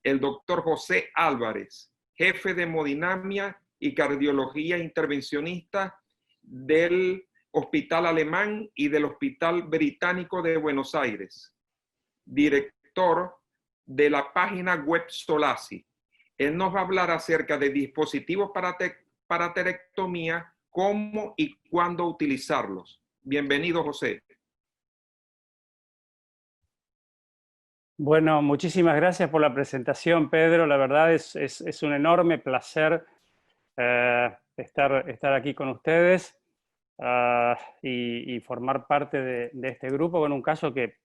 el doctor José Álvarez, jefe de hemodinamia y cardiología intervencionista del Hospital Alemán y del Hospital Británico de Buenos Aires, director de la página web Solasi. Él nos va a hablar acerca de dispositivos para aterectomía, cómo y cuándo utilizarlos. Bienvenido, José. Bueno, muchísimas gracias por la presentación, Pedro. La verdad es un enorme placer estar aquí con ustedes y formar parte de este grupo con un caso que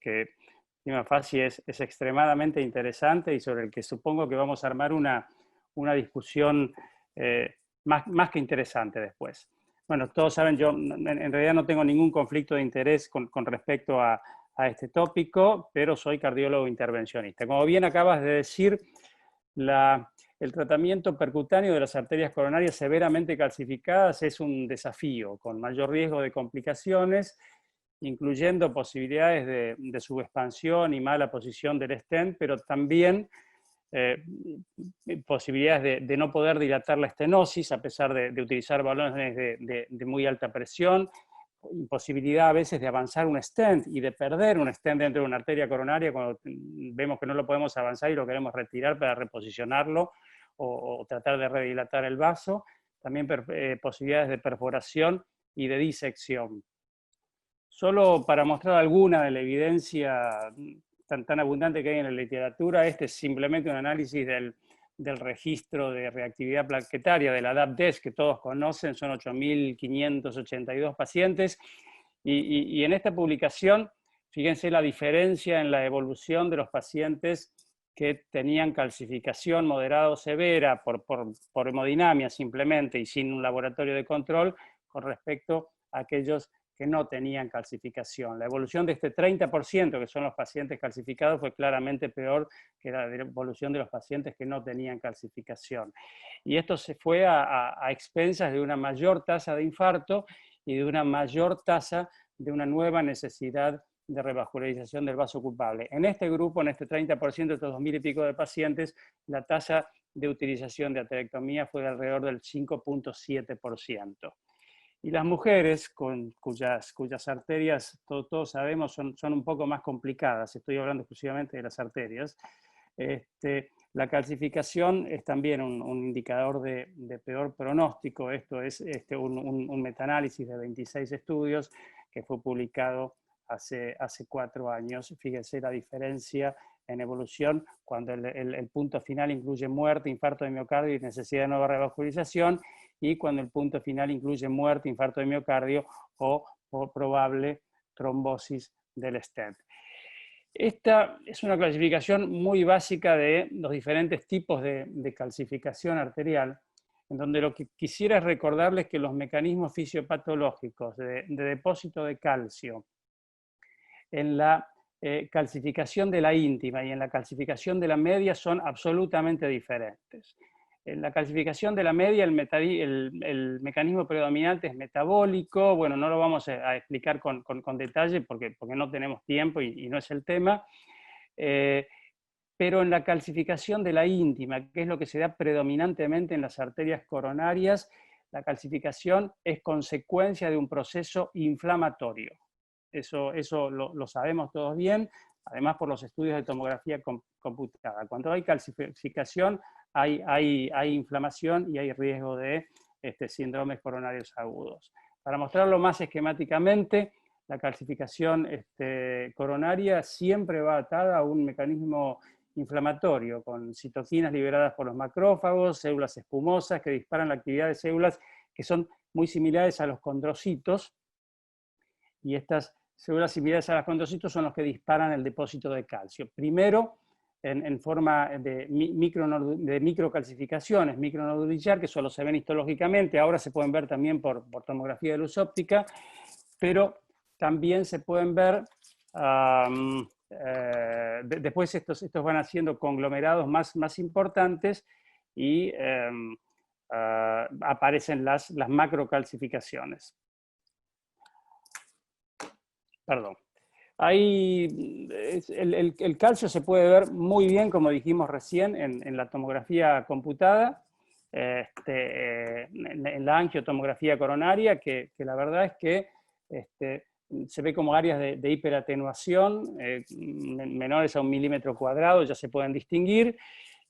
prima facie es extremadamente interesante y sobre el que supongo que vamos a armar una discusión más que interesante después. Bueno, todos saben, yo en realidad no tengo ningún conflicto de interés con respecto a este tópico, pero soy cardiólogo intervencionista. Como bien acabas de decir, el tratamiento percutáneo de las arterias coronarias severamente calcificadas es un desafío, con mayor riesgo de complicaciones, incluyendo posibilidades de subexpansión y mala posición del stent, pero también posibilidades de no poder dilatar la estenosis a pesar de utilizar balones de muy alta presión, imposibilidad a veces de avanzar un stent y de perder un stent dentro de una arteria coronaria cuando vemos que no lo podemos avanzar y lo queremos retirar para reposicionarlo o tratar de redilatar el vaso. También posibilidades de perforación y de disección. Solo para mostrar alguna de la evidencia tan abundante que hay en la literatura, este es simplemente un análisis del registro de reactividad plaquetaria de la DAP-DES, que todos conocen, son 8.582 pacientes, y en esta publicación, fíjense la diferencia en la evolución de los pacientes que tenían calcificación moderada o severa por hemodinamia simplemente y sin un laboratorio de control con respecto a aquellos que no tenían calcificación. La evolución de este 30%, que son los pacientes calcificados, fue claramente peor que la evolución de los pacientes que no tenían calcificación. Y esto se fue a expensas de una mayor tasa de infarto y de una mayor tasa de una nueva necesidad de revascularización del vaso ocupable. En este grupo, en este 30% de estos 2.000 y pico de pacientes, la tasa de utilización de aterectomía fue de alrededor del 5.7%. Y las mujeres, cuyas arterias, todos sabemos, son un poco más complicadas, estoy hablando exclusivamente de las arterias, la calcificación es también un indicador de peor pronóstico. Esto es un metaanálisis de 26 estudios que fue publicado hace 4 años. Fíjense la diferencia en evolución cuando el punto final incluye muerte, infarto de miocardio y necesidad de nueva revascularización, y cuando el punto final incluye muerte, infarto de miocardio o probable trombosis del stent. Esta es una clasificación muy básica de los diferentes tipos de calcificación arterial, en donde lo que quisiera es recordarles que los mecanismos fisiopatológicos de depósito de calcio en la calcificación de la íntima y en la calcificación de la media son absolutamente diferentes. En la calcificación de la media el mecanismo predominante es metabólico. Bueno, no lo vamos a explicar con detalle porque no tenemos tiempo y no es el tema. Pero en la calcificación de la íntima, que es lo que se da predominantemente en las arterias coronarias, la calcificación es consecuencia de un proceso inflamatorio. Eso lo sabemos todos bien, además por los estudios de tomografía computada. Cuando hay calcificación, hay inflamación y hay riesgo de síndromes coronarios agudos. Para mostrarlo más esquemáticamente, la calcificación coronaria siempre va atada a un mecanismo inflamatorio, con citoquinas liberadas por los macrófagos, células espumosas que disparan la actividad de células que son muy similares a los condrocitos, y estas células similares a los condrocitos son los que disparan el depósito de calcio. Primero, en forma de microcalcificaciones, micronodulillar, que solo se ven histológicamente, ahora se pueden ver también por tomografía de luz óptica, pero también se pueden ver, después estos van haciendo conglomerados más importantes y aparecen las macrocalcificaciones. Perdón. El calcio se puede ver muy bien, como dijimos recién, en la tomografía computada, en la angiotomografía coronaria, que la verdad es que se ve como áreas de hiperatenuación, menores a 1 milímetro cuadrado, ya se pueden distinguir,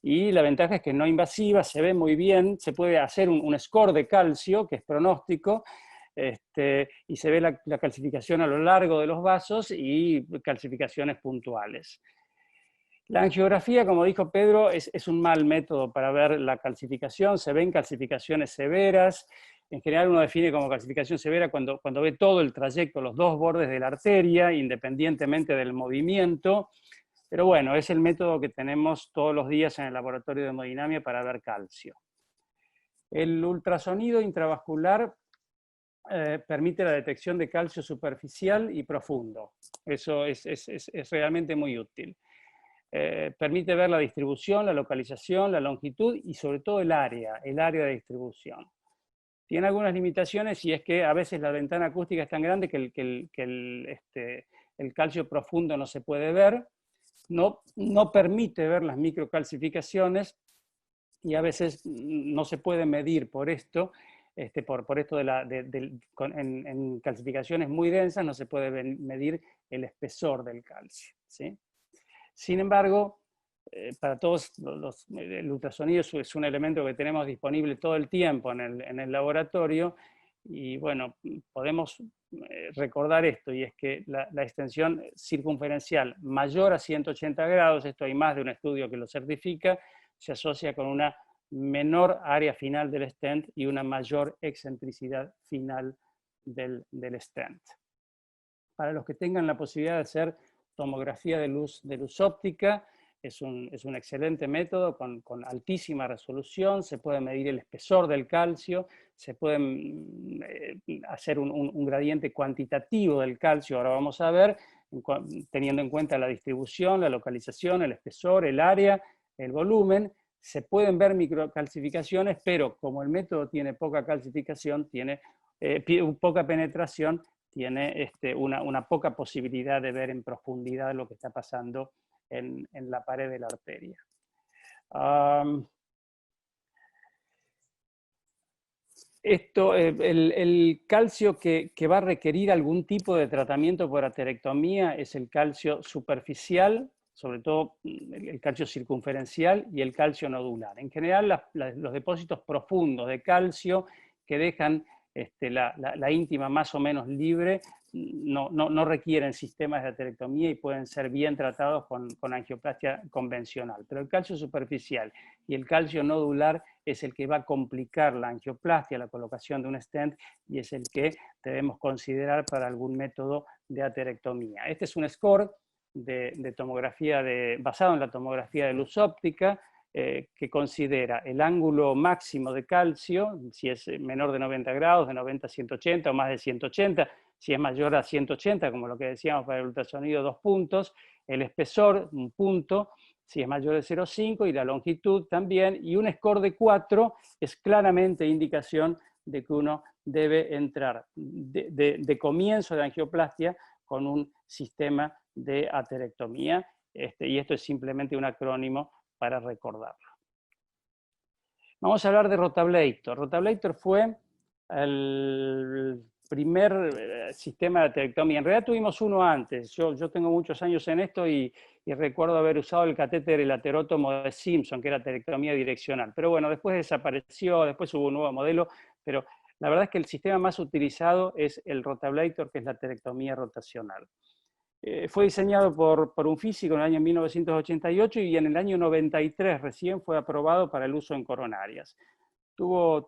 y la ventaja es que no invasiva, se ve muy bien, se puede hacer un score de calcio, que es pronóstico, y se ve la calcificación a lo largo de los vasos y calcificaciones puntuales. La angiografía, como dijo Pedro, es un mal método para ver la calcificación. Se ven calcificaciones severas. En general uno define como calcificación severa cuando ve todo el trayecto, los dos bordes de la arteria, independientemente del movimiento. Pero bueno, es el método que tenemos todos los días en el laboratorio de hemodinamia para ver calcio. El ultrasonido intravascular permite la detección de calcio superficial y profundo. Eso es realmente muy útil. Permite ver la distribución, la localización, la longitud y sobre todo el área de distribución. Tiene algunas limitaciones y es que a veces la ventana acústica es tan grande que el calcio profundo no se puede ver, no permite ver las microcalcificaciones y a veces no se puede medir por esto, por esto en calcificaciones muy densas no se puede medir el espesor del calcio, ¿sí? Sin embargo, para todos el ultrasonido es un elemento que tenemos disponible todo el tiempo en el laboratorio y bueno, podemos recordar esto, y es que la extensión circunferencial mayor a 180 grados, esto hay más de un estudio que lo certifica, se asocia con una menor área final del stent y una mayor excentricidad final del stent. Para los que tengan la posibilidad de hacer tomografía de luz óptica, es un excelente método con altísima resolución, se puede medir el espesor del calcio, se puede hacer un gradiente cuantitativo del calcio, ahora vamos a ver, teniendo en cuenta la distribución, la localización, el espesor, el área, el volumen. Se pueden ver microcalcificaciones, pero como el método tiene poca calcificación, tiene poca penetración, tiene una poca posibilidad de ver en profundidad lo que está pasando en la pared de la arteria. El calcio que va a requerir algún tipo de tratamiento por aterectomía es el calcio superficial, sobre todo el calcio circunferencial y el calcio nodular. En general, los depósitos profundos de calcio que dejan la íntima más o menos libre no requieren sistemas de aterectomía y pueden ser bien tratados con angioplastia convencional. Pero el calcio superficial y el calcio nodular es el que va a complicar la angioplastia, la colocación de un stent, y es el que debemos considerar para algún método de aterectomía. Este es un score de tomografía basado en la tomografía de luz óptica, que considera el ángulo máximo de calcio, si es menor de 90 grados, de 90 a 180 o más de 180, si es mayor a 180, como lo que decíamos para el ultrasonido, 2 puntos, el espesor, 1 punto, si es mayor de 0,5, y la longitud también, y un score de 4 es claramente indicación de que uno debe entrar de comienzo de angioplastia con un sistema de aterectomía, y esto es simplemente un acrónimo para recordarlo. Vamos a hablar de Rotablator. Rotablator fue el primer sistema de aterectomía. En realidad tuvimos uno antes. Yo tengo muchos años en esto y recuerdo haber usado el catéter el aterótomo de Simpson, que era aterectomía direccional. Pero bueno, después desapareció, después hubo un nuevo modelo, pero la verdad es que el sistema más utilizado es el Rotablator, que es la aterectomía rotacional. Fue diseñado por un físico en el año 1988 y en el año 93 recién fue aprobado para el uso en coronarias. Tuvo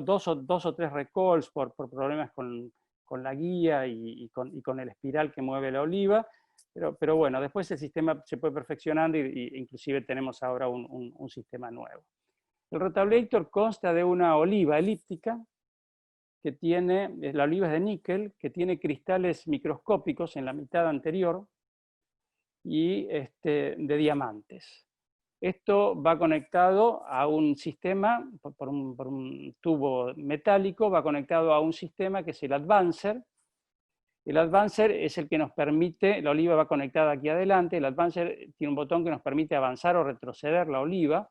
dos o tres recalls por problemas con la guía y con el espiral que mueve la oliva, pero bueno, después el sistema se fue perfeccionando e inclusive tenemos ahora un sistema nuevo. El Rotablator consta de una oliva elíptica, que tiene, la oliva es de níquel, que tiene cristales microscópicos en la mitad anterior y de diamantes. Esto va conectado a un sistema, por un tubo metálico, va conectado a un sistema que es el Advancer, El Advancer es el que nos permite, la oliva va conectada aquí adelante, el Advancer tiene un botón que nos permite avanzar o retroceder la oliva,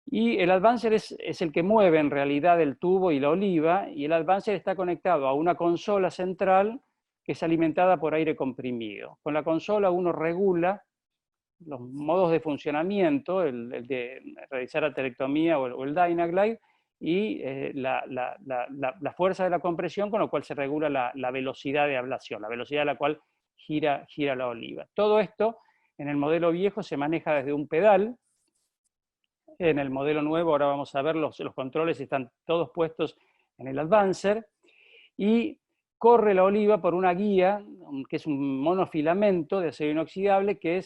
y el Advancer es el que mueve en realidad el tubo y la oliva, y el Advancer está conectado a una consola central que es alimentada por aire comprimido. Con la consola uno regula los modos de funcionamiento, el de realizar aterectomía o el Dynaglide, y la fuerza de la compresión, con lo cual se regula la velocidad de ablación, la velocidad a la cual gira la oliva. Todo esto en el modelo viejo se maneja desde un pedal. En el modelo nuevo, ahora vamos a ver, los controles están todos puestos en el Advancer, y corre la oliva por una guía, que es un monofilamento de acero inoxidable, que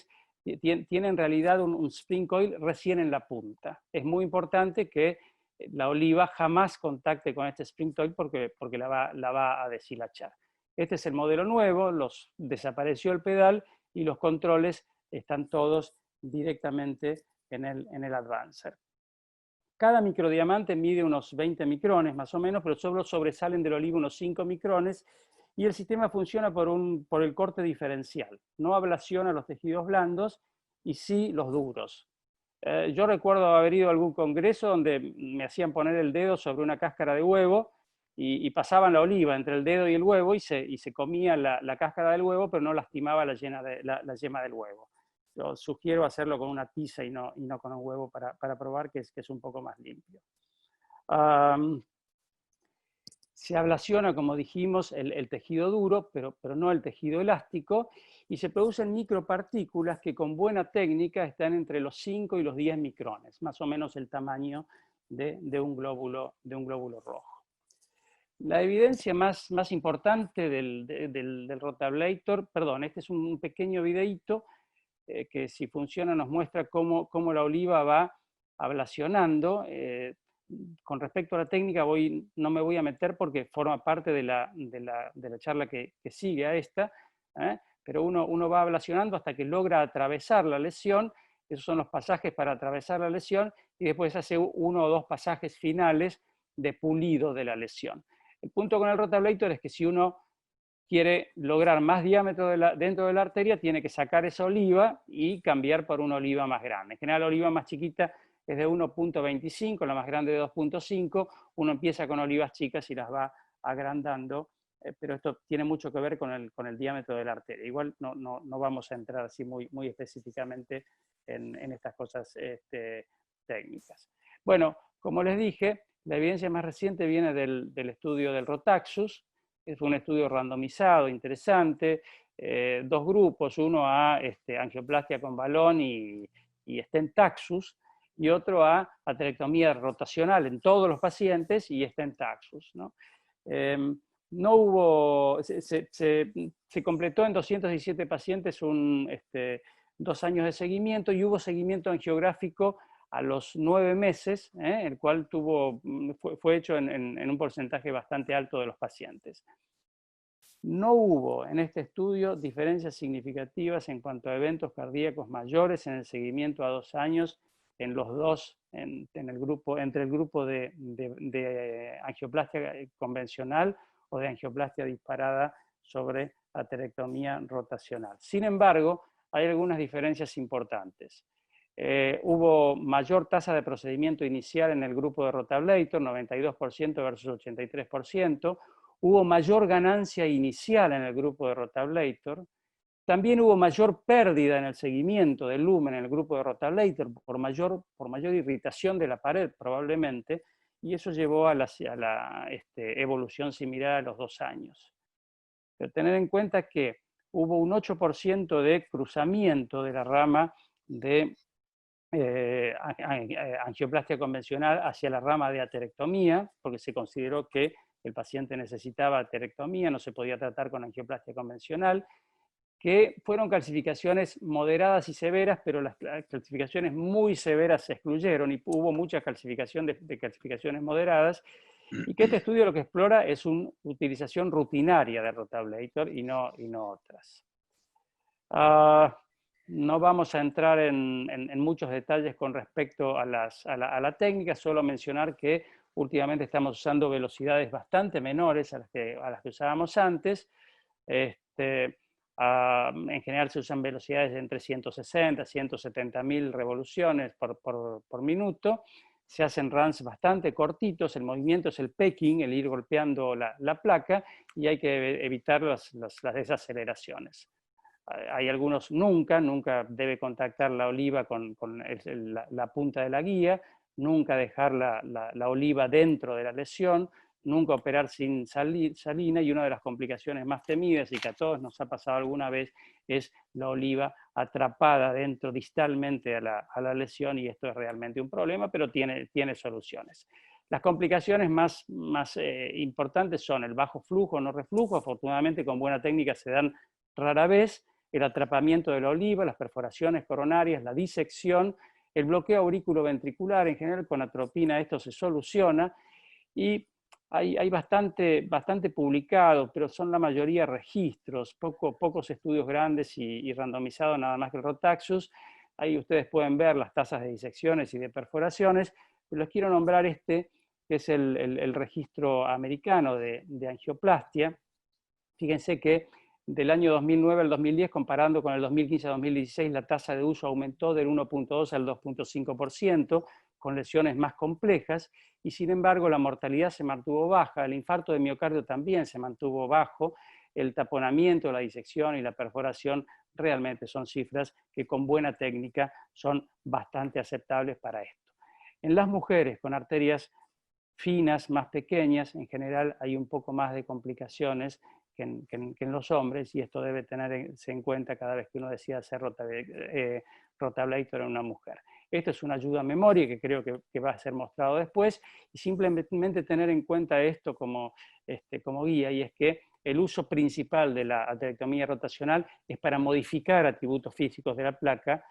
tiene en realidad un spring coil recién en la punta. Es muy importante que la oliva jamás contacte con este spring coil porque la va a deshilachar. Este es el modelo nuevo, desapareció el pedal y los controles están todos directamente en el Advancer. Cada microdiamante mide unos 20 micrones más o menos, pero solo sobresalen del oliva unos 5 micrones, y el sistema funciona por el corte diferencial. No ablaciona los tejidos blandos y sí los duros. Yo recuerdo haber ido a algún congreso donde me hacían poner el dedo sobre una cáscara de huevo y pasaban la oliva entre el dedo y el huevo y se comía la cáscara del huevo, pero no lastimaba la yema del huevo. Yo sugiero hacerlo con una tiza y no con un huevo para probar que es un poco más limpio. Se ablaciona, como dijimos, el tejido duro, pero no el tejido elástico, y se producen micropartículas que con buena técnica están entre los 5 y los 10 micrones, más o menos el tamaño de un glóbulo rojo. La evidencia más importante del Rotablator, perdón, este es un pequeño videíto que si funciona nos muestra cómo la oliva va ablacionando. Con respecto a la técnica no me voy a meter porque forma parte de la charla que sigue a esta, pero uno va ablacionando hasta que logra atravesar la lesión. Esos son los pasajes para atravesar la lesión, y después hace 1 o 2 pasajes finales de pulido de la lesión. El punto con el Rotablator es que si uno quiere lograr más diámetro dentro de la arteria, tiene que sacar esa oliva y cambiar por una oliva más grande. En general, la oliva más chiquita es de 1.25, la más grande de 2.5. Uno empieza con olivas chicas y las va agrandando, pero esto tiene mucho que ver con el diámetro de la arteria. Igual no vamos a entrar así muy específicamente en estas cosas técnicas. Bueno, como les dije, la evidencia más reciente viene del estudio del Rotaxus. Es un estudio randomizado, interesante, 2 grupos, uno a angioplastia con balón y stent taxus, y otro a aterectomía rotacional en todos los pacientes y stent taxus, ¿no? No hubo, se completó en 217 pacientes 2 años de seguimiento, y hubo seguimiento angiográfico a los 9 meses, el cual fue hecho en un porcentaje bastante alto de los pacientes. No hubo en este estudio diferencias significativas en cuanto a eventos cardíacos mayores en el seguimiento a 2 años en los dos, entre el grupo de angioplastia convencional o de angioplastia disparada sobre aterectomía rotacional. Sin embargo, hay algunas diferencias importantes. Hubo mayor tasa de procedimiento inicial en el grupo de Rotablator, 92% versus 83%. Hubo mayor ganancia inicial en el grupo de Rotablator. También hubo mayor pérdida en el seguimiento del lumen en el grupo de Rotablator por mayor irritación de la pared probablemente, y eso llevó a la evolución similar a los 2 años. Pero tener en cuenta que hubo un 8% de cruzamiento de la rama de angioplastia convencional hacia la rama de aterectomía, porque se consideró que el paciente necesitaba aterectomía, no se podía tratar con angioplastia convencional, que fueron calcificaciones moderadas y severas, pero las calcificaciones muy severas se excluyeron y hubo mucha calcificación de calcificaciones moderadas, y que este estudio lo que explora es una utilización rutinaria de Rotablator y no otras. No vamos a entrar en muchos detalles con respecto a la técnica, solo mencionar que últimamente estamos usando velocidades bastante menores a las que usábamos antes. En general se usan velocidades de entre 160 y 170.000 revoluciones por minuto. Se hacen runs bastante cortitos, el movimiento es el pecking, el ir golpeando la placa, y hay que evitar las desaceleraciones. Hay algunos nunca debe contactar la oliva con la punta de la guía, nunca dejar la oliva dentro de la lesión, nunca operar sin salina, y una de las complicaciones más temidas y que a todos nos ha pasado alguna vez es la oliva atrapada dentro distalmente a la lesión, y esto es realmente un problema, pero tiene soluciones. Las complicaciones más importantes son el bajo flujo, no reflujo. Afortunadamente con buena técnica se dan rara vez, el atrapamiento de la oliva, las perforaciones coronarias, la disección, el bloqueo aurículo-ventricular. En general con atropina esto se soluciona, y hay bastante publicado, pero son la mayoría registros, pocos estudios grandes y randomizados, nada más que el Rotaxus. Ahí ustedes pueden ver las tasas de disecciones y de perforaciones, pero les quiero nombrar que es el registro americano de angioplastia. Fíjense que del año 2009 al 2010, comparando con el 2015 a 2016, la tasa de uso aumentó del 1.2 al 2.5%, con lesiones más complejas, y sin embargo la mortalidad se mantuvo baja, el infarto de miocardio también se mantuvo bajo, el taponamiento, la disección y la perforación realmente son cifras que con buena técnica son bastante aceptables para esto. En las mujeres con arterias finas, más pequeñas, en general hay un poco más de complicaciones que en los hombres, y esto debe tenerse en cuenta cada vez que uno decida hacer rotablator en una mujer. Esto es una ayuda a memoria que creo que va a ser mostrado después, y simplemente tener en cuenta esto como guía, y es que el uso principal de la aterectomía rotacional es para modificar atributos físicos de la placa,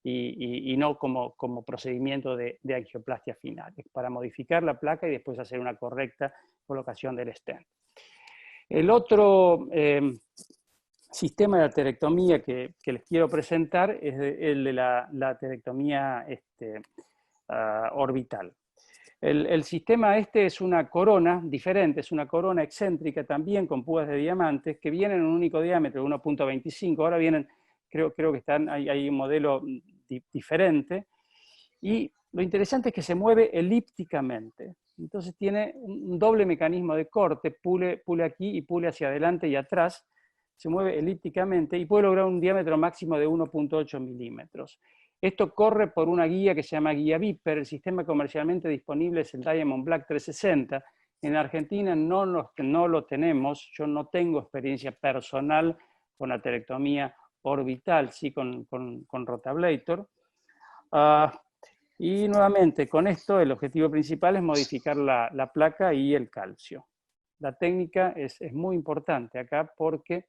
y no como procedimiento de angioplastia final. Es para modificar la placa y después hacer una correcta colocación del stent. El otro sistema de aterectomía que les quiero presentar es el de la aterectomía orbital. El sistema es una corona diferente, es una corona excéntrica también con púas de diamantes que vienen en un único diámetro de 1.25, ahora vienen, creo que hay un modelo diferente, y lo interesante es que se mueve elípticamente. Entonces tiene un doble mecanismo de corte, pule aquí y pule hacia adelante y atrás, se mueve elípticamente y puede lograr un diámetro máximo de 1.8 milímetros. Esto corre por una guía que se llama guía Viper. El sistema comercialmente disponible es el Diamond Black 360. En Argentina no lo tenemos, yo no tengo experiencia personal con aterectomía orbital, sí con rotablator. Y nuevamente, con esto el objetivo principal es modificar la placa y el calcio. La técnica es muy importante acá porque,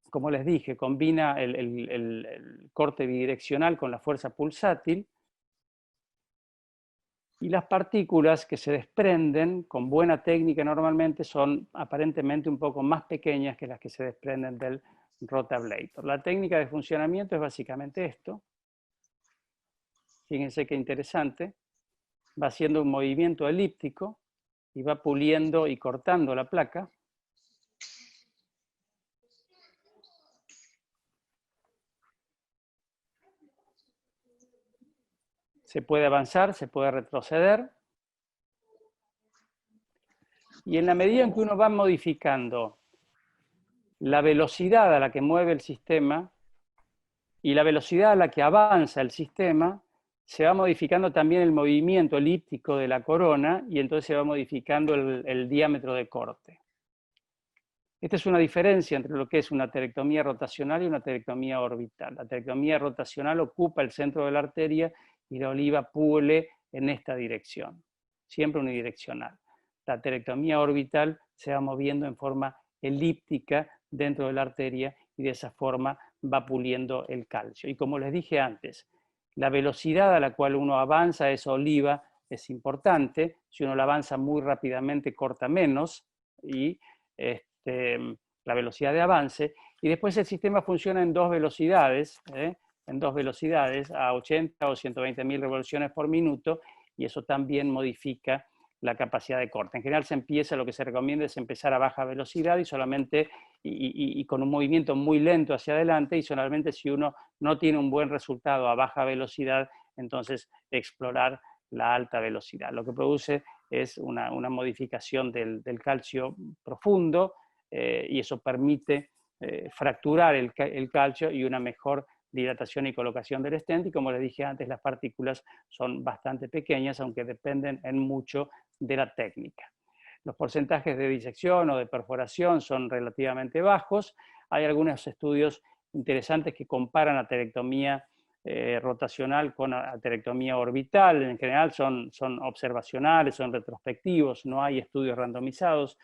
como les dije, combina el corte bidireccional con la fuerza pulsátil, y las partículas que se desprenden con buena técnica normalmente son aparentemente un poco más pequeñas que las que se desprenden del rotablator. La técnica de funcionamiento es básicamente esto. Fíjense qué interesante. Va haciendo un movimiento elíptico y va puliendo y cortando la placa. Se puede avanzar, se puede retroceder. Y en la medida en que uno va modificando la velocidad a la que mueve el sistema y la velocidad a la que avanza el sistema, se va modificando también el movimiento elíptico de la corona, y entonces se va modificando el diámetro de corte. Esta es una diferencia entre lo que es una aterectomía rotacional y una aterectomía orbital. La aterectomía rotacional ocupa el centro de la arteria y la oliva pule en esta dirección, siempre unidireccional. La aterectomía orbital se va moviendo en forma elíptica dentro de la arteria y de esa forma va puliendo el calcio. Y como les dije antes, la velocidad a la cual uno avanza esa oliva es importante. Si uno la avanza muy rápidamente, corta menos, y la velocidad de avance. Y después el sistema funciona en dos velocidades, a 80 o 120.000 revoluciones por minuto, y eso también modifica la capacidad de corte. En general lo que se recomienda es empezar a baja velocidad y solamente y con un movimiento muy lento hacia adelante, y solamente si uno no tiene un buen resultado a baja velocidad, entonces explorar la alta velocidad. Lo que produce es una modificación del calcio profundo, y eso permite fracturar el calcio y una mejor dilatación y colocación del stent, y como les dije antes, las partículas son bastante pequeñas, aunque dependen en mucho de la técnica. Los porcentajes de disección o de perforación son relativamente bajos. Hay algunos estudios interesantes que comparan aterectomía rotacional con aterectomía orbital. En general son observacionales, son retrospectivos, no hay estudios randomizados.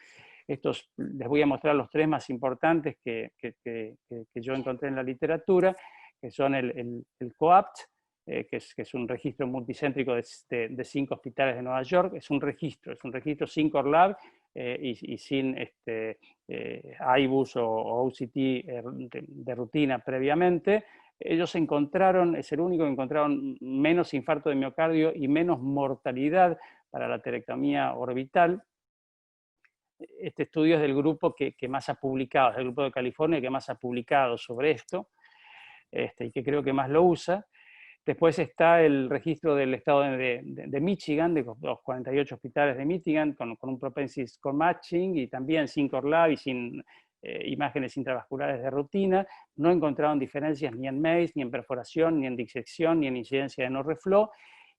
Estos les voy a mostrar los 3 más importantes que yo encontré en la literatura, que son el COAPT, que es un registro multicéntrico de 5 hospitales de Nueva York. Es un registro sin Core Lab y sin IBUS o OCT de rutina previamente. Ellos encontraron, es el único que encontraron menos infarto de miocardio y menos mortalidad para la aterectomía orbital. Este estudio es del grupo que más ha publicado, es el grupo de California que más ha publicado sobre esto, y que creo que más lo usa. Después está el registro del estado de Michigan, de los 48 hospitales de Michigan, con un propensity score matching y también sin Core Lab y sin imágenes intravasculares de rutina. No encontraron diferencias ni en MACE, ni en perforación, ni en disección, ni en incidencia de no reflow.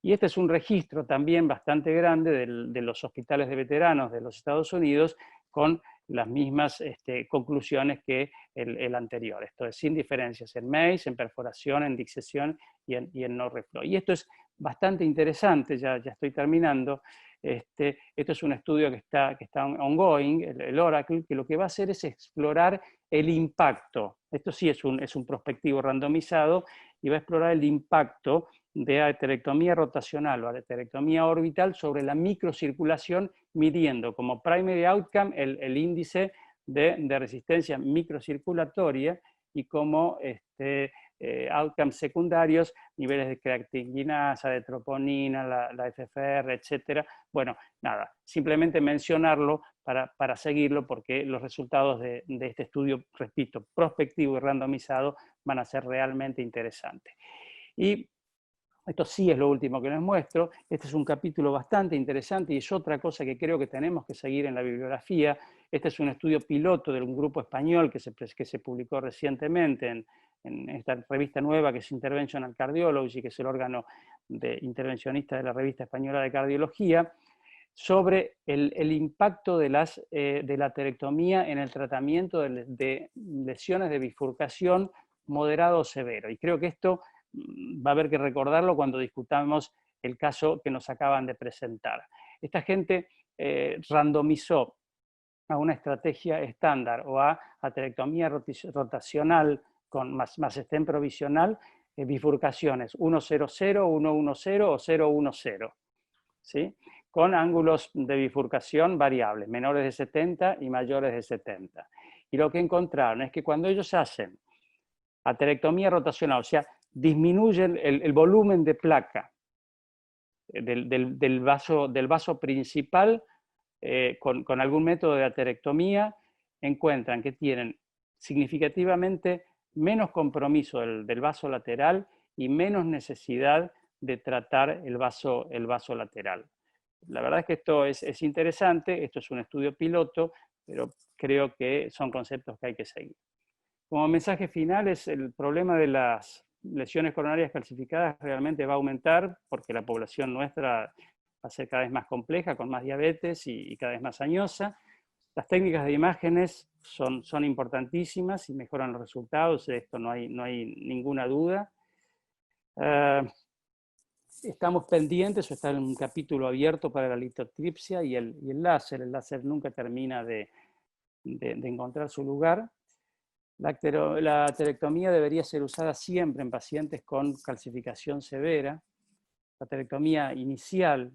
Y este es un registro también bastante grande de los hospitales de veteranos de los Estados Unidos, con las mismas conclusiones que el anterior. Esto es sin diferencias en MACE, en perforación, en disección y en no reflow. Y esto es bastante interesante, ya estoy terminando. Esto es un estudio que está ongoing, el Oracle, que lo que va a hacer es explorar el impacto. Esto sí es un prospectivo randomizado, y va a explorar el impacto de aterectomía rotacional o aterectomía orbital sobre la microcirculación, midiendo como primary outcome el índice de resistencia microcirculatoria, y como outcomes secundarios, niveles de creatinginasa, de troponina, la FFR, etc. Bueno, nada, simplemente mencionarlo para seguirlo, porque los resultados de este estudio, repito, prospectivo y randomizado, van a ser realmente interesantes. Y esto sí es lo último que les muestro. Este es un capítulo bastante interesante y es otra cosa que creo que tenemos que seguir en la bibliografía. Este es un estudio piloto de un grupo español que se publicó recientemente en esta revista nueva que es Interventional Cardiology, que es el órgano intervencionista de la revista española de cardiología, sobre el impacto de la aterectomía en el tratamiento de lesiones de bifurcación moderado o severo. Y creo que esto va a haber que recordarlo cuando discutamos el caso que nos acaban de presentar. Esta gente randomizó a una estrategia estándar o a aterectomía rotacional con más stent provisional, bifurcaciones 1-0-0, 1-1-0 o 0-1-0, ¿sí? Con ángulos de bifurcación variables, menores de 70 y mayores de 70. Y lo que encontraron es que cuando ellos hacen aterectomía rotacional, o sea, disminuyen el volumen de placa del vaso principal con algún método de aterectomía, encuentran que tienen significativamente menos compromiso del vaso lateral y menos necesidad de tratar el vaso lateral. La verdad es que esto es interesante, esto es un estudio piloto, pero creo que son conceptos que hay que seguir. Como mensaje final, es el problema de las lesiones coronarias calcificadas realmente va a aumentar, porque la población nuestra va a ser cada vez más compleja, con más diabetes y cada vez más añosa. Las técnicas de imágenes son importantísimas y mejoran los resultados, de esto no hay ninguna duda. Estamos pendientes, o está en un capítulo abierto para la litotripsia y el láser. El láser nunca termina de encontrar su lugar. La aterectomía debería ser usada siempre en pacientes con calcificación severa. La aterectomía inicial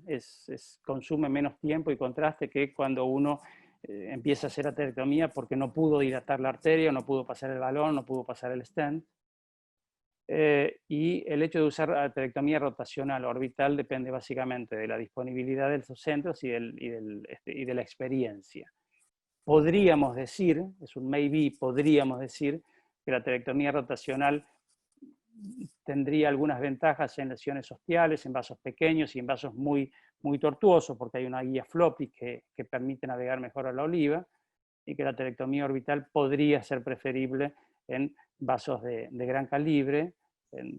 consume menos tiempo y contraste que cuando uno empieza a hacer aterectomía porque no pudo dilatar la arteria, no pudo pasar el balón, no pudo pasar el stent. Y el hecho de usar aterectomía rotacional orbital depende básicamente de la disponibilidad de esos centros y de la experiencia. Podríamos decir, es un maybe, podríamos decir que la aterectomía rotacional tendría algunas ventajas en lesiones ostiales, en vasos pequeños y en vasos muy, muy tortuosos, porque hay una guía floppy que permite navegar mejor a la oliva, y que la aterectomía orbital podría ser preferible en vasos de gran calibre,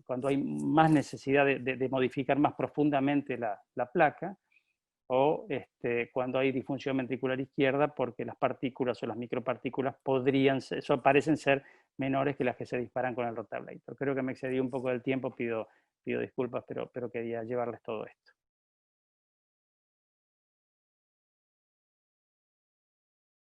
cuando hay más necesidad de modificar más profundamente la placa, o cuando hay disfunción ventricular izquierda, porque las partículas o las micropartículas parecen ser menores que las que se disparan con el rotablator. Creo que me excedí un poco del tiempo, pido disculpas, pero quería llevarles todo esto.